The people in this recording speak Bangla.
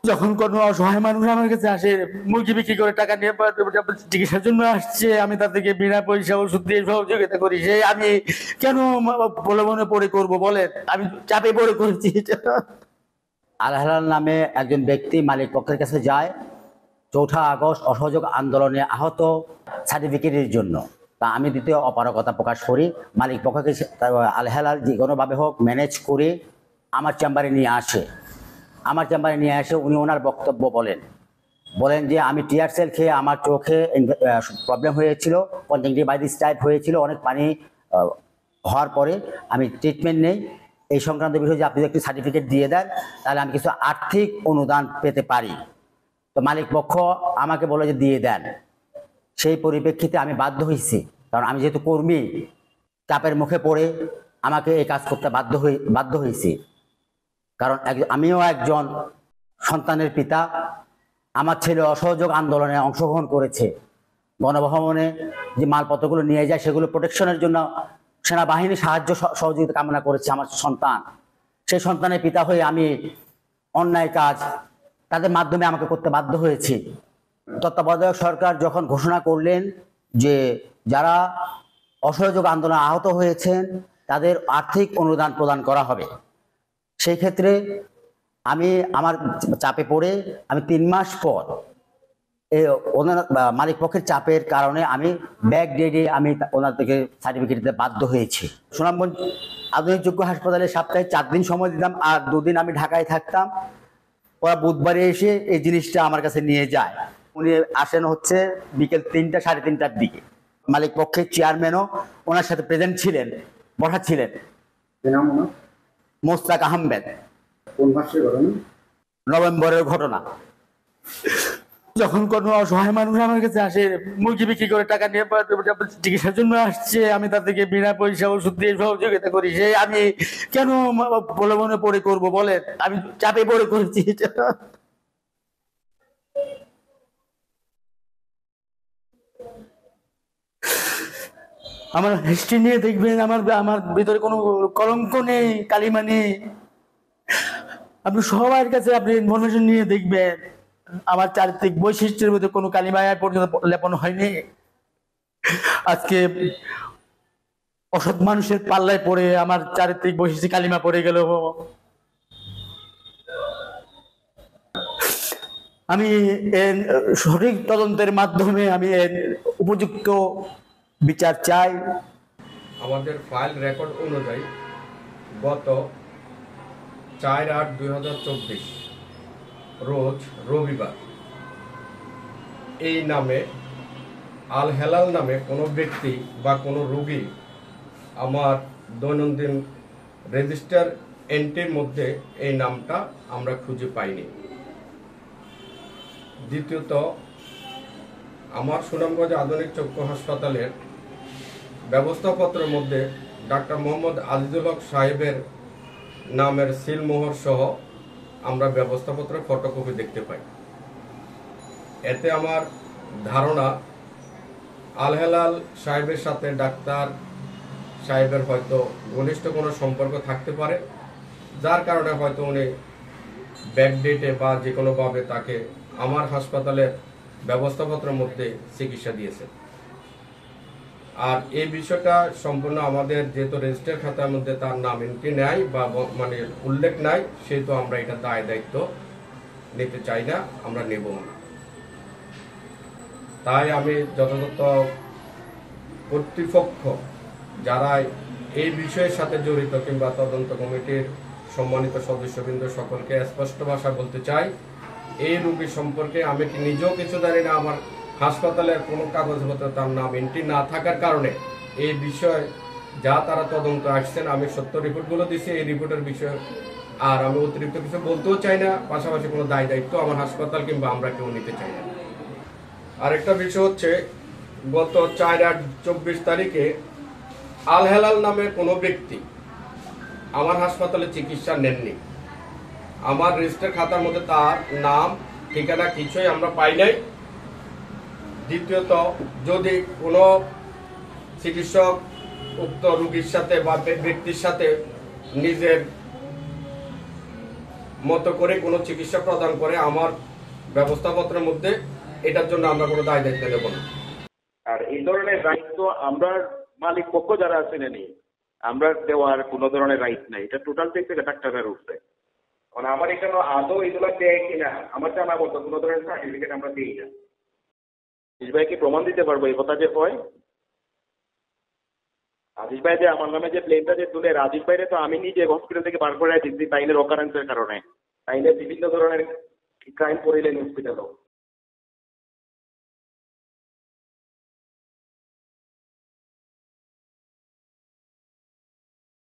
যখন কোনো অসহায় মানুষ আমার কাছে আসে, মুরগি বিক্রি করে টাকা নিয়ে চিকিৎসার জন্য আসছে, আমি তাদেরকে বিনা পয়সা ওষুধ দিয়ে সহযোগিতা করি। সে আমি কেন বলে মনে পড়ে করব বলেন? আমি চাপে পড়ে করেছি এটা। আল হেলাল নামে একজন ব্যক্তি মালিক পক্ষের কাছে যায় 4 আগস্ট অসহযোগ আন্দোলনে আহত সার্টিফিকেটের জন্য। তা আমি দ্বিতীয় অপারগতা প্রকাশ করি, মালিক পক্ষকে আল হেলাল যে কোনোভাবে হোক ম্যানেজ করে আমার চেম্বারে নিয়ে আসে। আমার চেম্বারে নিয়ে এসে উনি ওনার বক্তব্য বলেন যে আমি টিয়ার সেল খেয়ে আমার চোখে প্রবলেম হয়েছিল, কনজাংটিভাইটিস টাইপ হয়েছিল, অনেক পানি হওয়ার পরে আমি ট্রিটমেন্ট নেই। এই সংক্রান্ত বিষয়ে যে আপনি একটি সার্টিফিকেট দিয়ে দেন তাহলে আমি কিছু আর্থিক অনুদান পেতে পারি। তো মালিক পক্ষ আমাকে বলে যে দিয়ে দেন। সেই পরিপ্রেক্ষিতে আমি বাধ্য হয়েছি, কারণ আমি যেহেতু কর্মী, চাপের মুখে পড়ে আমাকে এই কাজ করতে বাধ্য হয়েছি। কারণ আমিও একজন সন্তানের পিতা। আমার ছেলে অসহযোগ আন্দোলনে অংশগ্রহণ করেছে। গণভবনে যে মালপত্রগুলো নিয়ে যায় সেগুলো প্রোটেকশনের জন্য সেনাবাহিনী সাহায্য সহযোগিতা কামনা করেছে আমার সন্তান। সেই সন্তানের পিতা হয়ে আমি অন্যায় কাজ তাদের মাধ্যমে আমাকে করতে বাধ্য হয়েছি। তত্ত্বাবধায়ক সরকার যখন ঘোষণা করলেন যে যারা অসহযোগ আন্দোলনে আহত হয়েছেন তাদের আর্থিক অনুদান প্রদান করা হবে, সেই ক্ষেত্রে আমি আমার চাপে পড়ে আমি 3 মাস পর ওনার মালিক পক্ষের চাপের কারণে আমি ব্যাক ডেটে আমি ওনার থেকে সার্টিফিকেট দিতে বাধ্য হয়েছি। সুনামগঞ্জ আধুনিক যোগ্য হাসপাতালে সপ্তাহে 4 দিন সময় দিতাম, আর 2 দিন আমি ঢাকায় থাকতাম। ওরা বুধবারে এসে এই জিনিসটা আমার কাছে নিয়ে যায়। উনি আসেন হচ্ছে বিকেল 3টা 3:30টার দিকে। মালিক পক্ষের চেয়ারম্যানও ওনার সাথে প্রেজেন্ট ছিলেন, বসা ছিলেন। মোস্তাক আহমেদ। কোন মাসের ঘটনা? নভেম্বরের ঘটনা। যখন কোনো অসহায় মানুষ আমার কাছে আসে, মুরগি বিক্রি করে টাকা নিয়ে চিকিৎসার জন্য আসছে, আমি তাদেরকে বিনা পয়সা ওষুধ দিয়ে সহযোগিতা করি। সে আমি কেন বলে মনে পড়ে করব বলেন? আমি চাপে পড়ে করেছি এটা। আমার হিস্ট্রি নিয়ে দেখবেন, আমার আমার ভিতরে কোনো কলঙ্ক নেই, কালিমা নেই। আপনি সবার কাছে আপনি ইনফরমেশন নিয়ে দেখবেন, আমার চারিত্রিক বৈশিষ্ট্যের মধ্যে কোনো কালিমা পর্যন্ত লেপন হয়নি। আজকে অসৎ মানুষের পাল্লায় পড়ে আমার চারিত্রিক বৈশিষ্ট্য কালিমা পড়ে গেল। আমি এর সঠিক তদন্তের মাধ্যমে আমি এর উপযুক্ত বিচার চাই। আমাদের ফাইল রেকর্ড অনুযায়ী গত 4/8/2024 রোজ রবিবার এই নামে আল হেলাল নামে কোনো ব্যক্তি বা কোনো রোগী আমার দৈনন্দিন রেজিস্টার এন্ট্রির মধ্যে এই নামটা আমরা খুঁজে পাইনি। দ্বিতীয়ত, আমার সুনামগঞ্জ আধুনিক চক্ষু হাসপাতালের ব্যবস্থাপত্রের মধ্যে ডাক্তার মোহাম্মদ আজিজুল হক সাহেবের নামের সিলমোহর সহ আমরা ব্যবস্থাপত্রের ফটোকপি দেখতে পাই। এতে আমার ধারণা আল হেলাল সাহেবের সাথে ডাক্তার সাহেবের হয়তো ঘনিষ্ঠ কোনো সম্পর্ক থাকতে পারে, যার কারণে হয়তো উনি ব্যাকডেটে বা যে কোনোভাবে তাকে আমার হাসপাতালের ব্যবস্থাপত্রের মধ্যে চিকিৎসা দিয়েছে। আর এই বিষয়টা সম্পূর্ণ আমাদের যেহেতু রেজিস্টার খাতার মধ্যে তার নাম এন্ট্রি নাই বা মানে উল্লেখ নাই, সেহেতু আমরা এটা দায় দায়িত্ব নিতে চাই না, আমরা নেব না। তাই আমি যথাযথ কর্তৃপক্ষ যারা এই বিষয়ের সাথে জড়িত কিংবা তদন্ত কমিটির সম্মানিত সদস্যবৃন্দ সকলকে স্পষ্ট ভাষা বলতে চাই, এই রোগী সম্পর্কে আমি নিজেও কিছু জানি না। আমার হাসপাতালের কোনো কাগজপত্র তার নাম এন্ট্রি না থাকার কারণে এই বিষয় যা তারা তদন্ত আসছেন, আমি সত্য রিপোর্টগুলো দিছি। এই রিপোর্টের বিষয়ে আর আমি অতিরিক্ত কিছু বলতেও চাই না, পাশাপাশি কোনো দায় দায়িত্ব আমার হাসপাতাল কিংবা আমরা কেউ নিতে চাই না। আরেকটা বিষয় হচ্ছে, গত 4/8/24 তারিখে আল হেলাল নামে কোনো ব্যক্তি আমার হাসপাতালে চিকিৎসা নেননি। আমার রেজিস্টার খাতার মধ্যে তার নাম ঠিকানা কিছুই আমরা পাই নাই। দ্বিতীয়ত, যদি কোনো চিকিৎসক উক্ত রোগীর সাথে বা ব্যক্তির সাথে নিজের মতো করে কোনো চিকিৎসা প্রদান করে আমার ব্যবস্থাপত্রের মধ্যে, এটার জন্য আমরা কোনো দায় দায়িত্ব দেব না। আর এই ধরনের রাইট তো আমরা মালিক পক্ষ যারা আছেন আমরা দেওয়ার কোনো ধরনের রাইট নাই, এটা টোটাল থেকে ডাক্তারের উপরে। মানে আমার এখানে আদৌ এগুলো দেয় কিনা আমার জানা মতো কোনো ধরনের সার্টিফিকেট আমরা দিই না। আশিস ভাই কি প্রমাণ দিতে পারবো এই কথা যে হয়? আশিস ভাই যে আমার নামে যে প্লেনটা যে তুলে, রাজীব ভাইরে তো আমি নিজে হসপিটাল থেকে বার করে দিচ্ছি তাইনের অকারেন্সের কারণে, তাইলে বিভিন্ন ধরনের ক্রাইম করিলেন হসপিটালও।